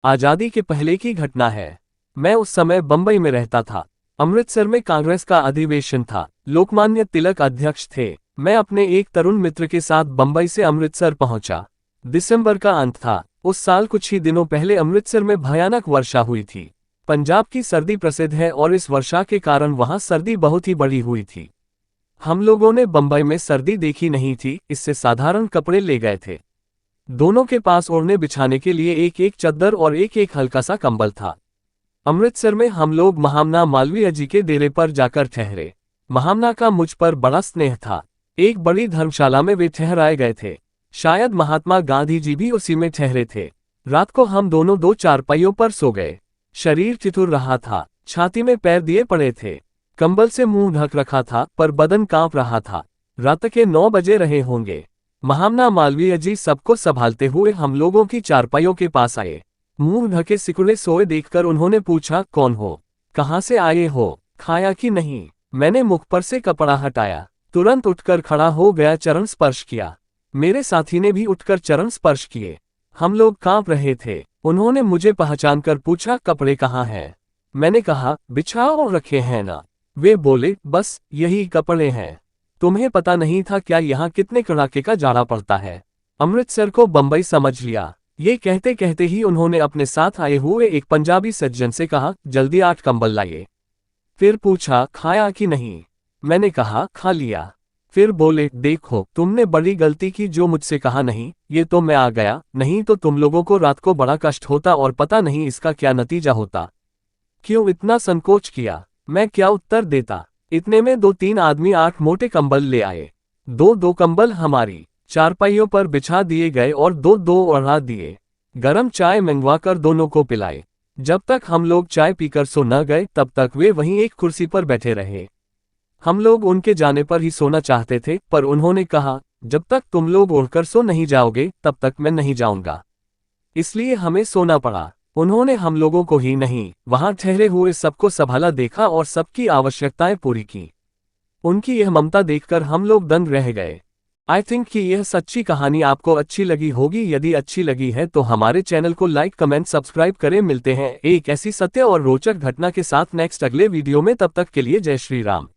आज़ादी के पहले की घटना है। मैं उस समय बंबई में रहता था। अमृतसर में कांग्रेस का अधिवेशन था। लोकमान्य तिलक अध्यक्ष थे। मैं अपने एक तरुण मित्र के साथ बंबई से अमृतसर पहुंचा। दिसंबर का अंत था। उस साल कुछ ही दिनों पहले अमृतसर में भयानक वर्षा हुई थी। पंजाब की सर्दी प्रसिद्ध है और इस वर्षा के कारण वहां सर्दी बहुत ही बढ़ी हुई थी। हम लोगों ने बंबई में सर्दी देखी नहीं थी, इससे साधारण कपड़े ले गए थे। दोनों के पास ओढ़ने बिछाने के लिए एक एक चद्दर और एक एक हल्का सा कंबल था। अमृतसर में हम लोग महामना मालवीय जी के डेरे पर जाकर ठहरे। महामना का मुझ पर बड़ा स्नेह था। एक बड़ी धर्मशाला में वे ठहराए गए थे। शायद महात्मा गांधी जी भी उसी में ठहरे थे। रात को हम दोनों 2 चारपाइयों पर सो गए। शरीर ठिठुर रहा था, छाती में पैर दिए पड़े थे। कंबल से मुंह ढक रखा था पर बदन कांप रहा था। रात के 9 बजे रहे होंगे। महामना मालवीय जी सबको संभालते हुए हम लोगों की चारपाइयों के पास आए। मुंह ढके सिकुड़े सोए देखकर उन्होंने पूछा, कौन हो, कहाँ से आए हो, खाया कि नहीं। मैंने मुख पर से कपड़ा हटाया, तुरंत उठकर खड़ा हो गया, चरण स्पर्श किया। मेरे साथी ने भी उठकर चरण स्पर्श किए। हम लोग कांप रहे थे। उन्होंने मुझे पहचानकर पूछा, कपड़े कहाँ हैं? मैंने कहा, बिछाओ और रखे हैं ना। वे बोले, बस यही कपड़े हैं। तुम्हें पता नहीं था क्या यहाँ कितने कड़ाके का जाड़ा पड़ता है? अमृतसर को बंबई समझ लिया। ये कहते कहते ही उन्होंने अपने साथ आए हुए एक पंजाबी सज्जन से कहा, जल्दी 8 कंबल लाइए। फिर पूछा, खाया कि नहीं? मैंने कहा, खा लिया। फिर बोले, देखो तुमने बड़ी गलती की जो मुझसे कहा नहीं। ये तो मैं आ गया, नहीं तो तुम लोगों को रात को बड़ा कष्ट होता और पता नहीं इसका क्या नतीजा होता। क्यों इतना संकोच किया? मैं क्या उत्तर देता? इतने में 2-3 आदमी 8 मोटे कंबल ले आए। 2-2 कंबल हमारी चारपाइयों पर बिछा दिए गए और 2-2 ओढ़ा दिए। गरम चाय मंगवा कर दोनों को पिलाई। जब तक हम लोग चाय पीकर सो न गए तब तक वे वहीं एक कुर्सी पर बैठे रहे। हम लोग उनके जाने पर ही सोना चाहते थे, पर उन्होंने कहा, जब तक तुम लोग ओढ़कर सो नहीं जाओगे तब तक मैं नहीं जाऊंगा। इसलिए हमें सोना पड़ा। उन्होंने हम लोगों को ही नहीं, वहां ठहरे हुए सबको संभाला, देखा और सबकी आवश्यकताएं पूरी की। उनकी यह ममता देखकर हम लोग दंग रह गए। आई थिंक कि यह सच्ची कहानी आपको अच्छी लगी होगी। यदि अच्छी लगी है तो हमारे चैनल को लाइक, कमेंट, सब्सक्राइब करें। मिलते हैं एक ऐसी सत्य और रोचक घटना के साथ नेक्स्ट अगले वीडियो में। तब तक के लिए जय श्री राम।